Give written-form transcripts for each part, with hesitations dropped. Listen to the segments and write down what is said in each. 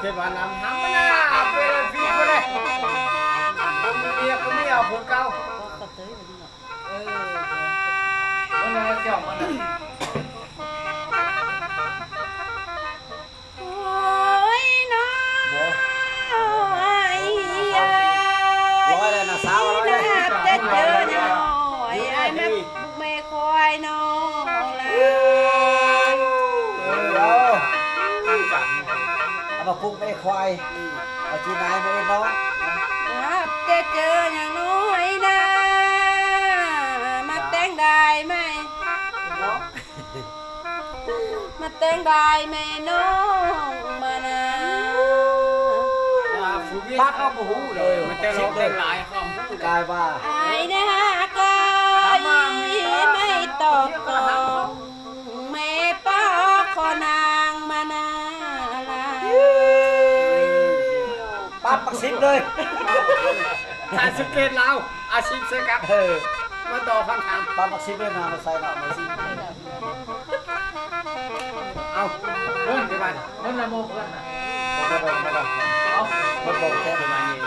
เป็นวันน้ำห้ำนะเป็นฟีก็ได้ผมเมียก็ไม่เอาคนเก่ามันอะไรเจ้ามันโอ้ยน้องไอ้ยา ร้อยเลยนะสาวร้อยเลย จะเจอหน่อยไอ้แม่แม่คอยน้องเลย เอามาพุกไม่ควายเอาจีนายไม่ได้น้อง จะเจออย่างน้อยนะมาแต่งได้ไหมมาแต่งได้ไหมน้องมานะ ปัดเอาปูหูเลยมันจะร้องเป็นหลายคำกายว่า ไอ้นะก็ไม่ตอบกองไม่ป้าขอนางมานาลา ปัดปักซิบเลยทานสเก็ตเราอาชีพเสกับมาต่อคำถามปัดปักซิบเลยนะมาใส่เรามาซิเอาเพื่อนไปบ้านเพื่อนละโมเพื่อนมาก่อนเอาเพื่อนบอกแค่ประมาณนี้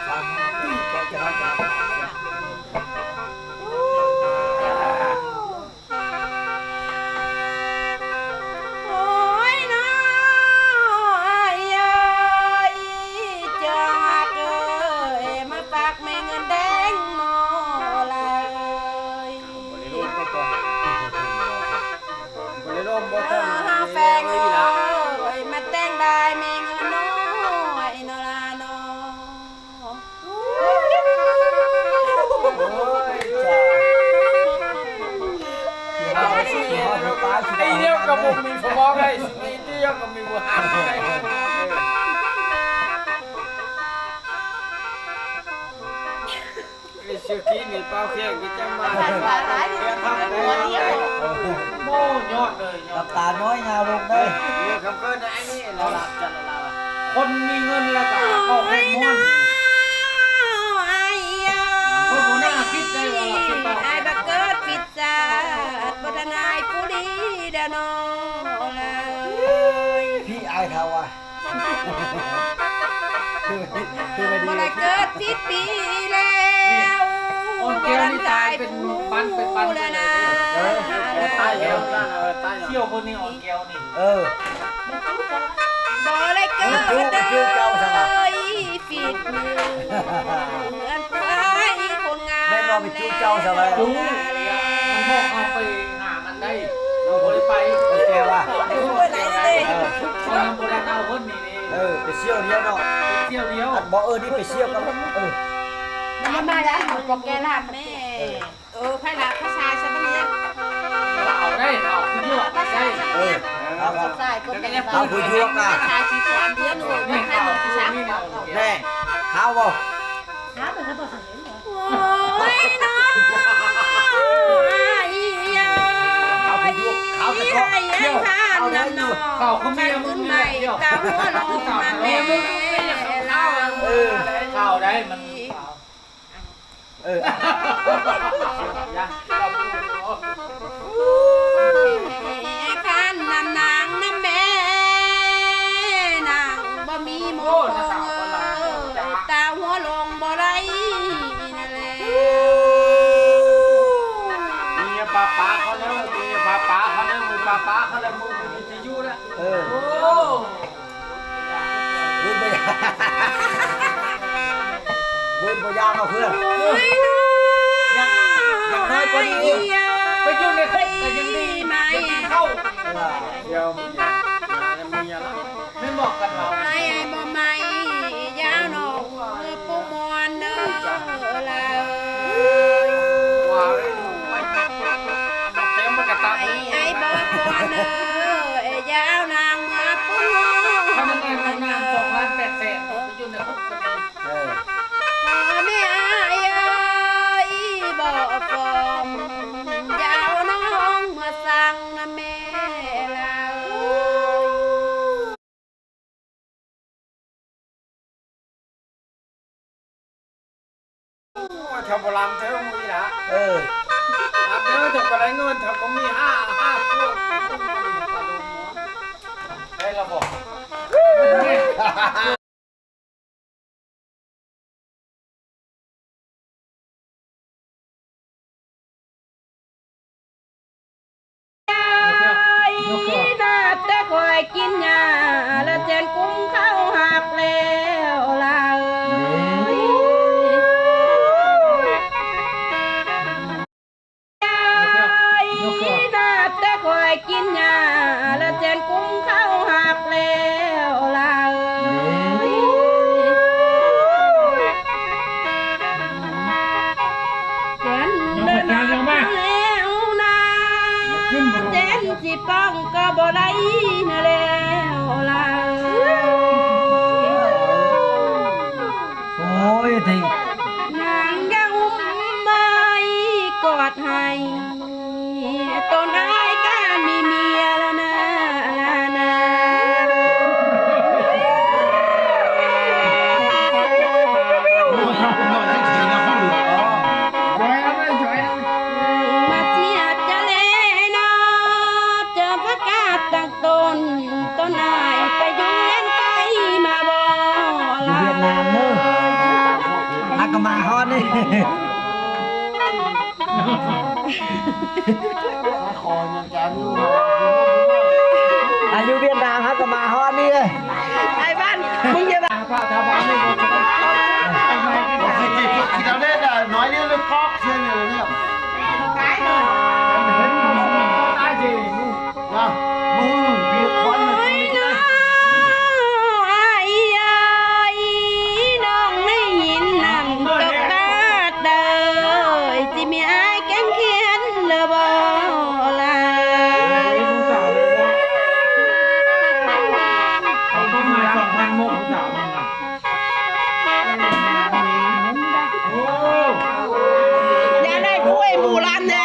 ครับแค่จะรักกัน โอ้ยน้อยเอ้ยจากเอ้ยมาฝากแม่เงินแดงนอเลย แฟงเอ้ยมาแต่งได้แม่เงินน้อยนอลาน้อ ตีเดียวกับผมมีฟองไงตีเดียวกับมีหัวหางไงไอ้เชือกกี้นี่เป้าแข้งกี่จังมาโม่ยอดเลยยอด ตาน้อยยาวลงได้ เรื่องคำเกินไอ้นี่เราหลับจันเราคนมีเงินแล้วก็เข้าเล่นม้วนคนหัวหน้าคิดได้ว่าเราคิดต่อ ไอ้บักเกิดปิดจาดบดนายผู้ดีเดานอเลย พี่อายเขาอ่ะคือไม่ บ่ ดี ได้เกิดผิดปีแล้ว โอนเกลียวนี่ตายเป็นปันแล้วนะ ตายแล้วเที่ยวคนนี้โอนเกลียวนี่ เออ บ่ได้เกิดเลยผิดมืออันไปคนงาม แม่นอนไปจู้เจ้าสบาย ดูมันบอกเอาไปหามันได้เราคนไป โอเคว่ะ เขานำโบราณเอาคนนี้นี่ เออไปเชี่ยวเดียวเนาะ เที่ยวเดียว อันบอกนี่ไปเชี่ยวกันเออ มาได้บอกแกลาบแม่ไผลาภาษาซะบัดนี้ เอาได้เอาคือยั่วได้ เออเอาครับ ใช่คนเป็น เอาผู้ยวกนะ ภาษาชีความเดือนหนูไม่ นี่ ให้ เอา หมด คือ ภาษา นี่เอา แน่ข้าวบ่ โอ้ยน้องอียา เอาผู้ยวกข้าวตะกอก เที่ยวเอาแล้วอยู่ เข่าเขาเมียมึงเนี่ยเที่ยว ตามหัวลงมาแม่ เออ เข่าได้มัน เออ ยังเราพูด ขันนำนางน้ำแม่นางบ่มีโมงตาหัวลงบ่ไรนั่นแหละ มีป้าเขาแล้วมีป้าเขาแล้วมือป้าเขาแล้วมือจะยู่แล้ว เออ โอ้ บุญไปบุญไปยาวมาเพื่อน โอ้ยน้อง อย่างน้อยก็ดี ไปยุ่งในคุกแต่ยังดี ไหม เข้าเดี๋ยวมีอะไรไม่บอกกันเรา ไอ้บ่ไม่ยาวน้องปุกมอนเด้อลา ว้าวไม่เต็มกระตับ ไอ้บ่ก่อนเด้อยาวนางมาปุก พนักงานทำงาน2,800,000ไปยุ่งในคุกกัน เออ แม่ไอ้บ่ฟอมยาวน้องเมื่อสั่งนะแม่ลา ชาวโบราณเท่ามือนะ เออ เดี๋ยวจะไปเงินถ้าก็มี5พวก นาแต่คอยกินยาแล้วเจนกุ้งเข้าหักแล้วล่ะนาแต่คอยกินยาแล้วเจนกุ้งเข้าหักแล้วล่ะเจนเดินมาแล้วนะเจนสิป้องก็บ่ได้นะแล้วล่ะ โอ้ยที นางยังไม่กอดให้ต้นไอ้การมีเมียแล้วนะนะ มาเสียจะเลนอเจอพระกาศตั้งต้นไอ้ไปอยู่เวียนไกลมาบ่ อยู่เวียดนามเนอะฮักก็มาฮอดนี่อายุเวียดนามฮักก็มาฮอดนี่เลย ไอ้บ้านมึงอย่าบ้า พระทบาลไม่หมดที่เราเล่นอ่ะน้อยนี่เลยครอบเชื่อเลยเนี่ยเห็นมึงตายจริงนะมึงเบียดควันเลย ไอ้น้องไม่ยินนำตกตาเดยสิมีไอ้แก้มเขียนเลยบ่ล่ะ เขาต้องมา2,000โมงสาวมึงอ่ะโอ้ อย่าได้คุยหมู่ร้านแน่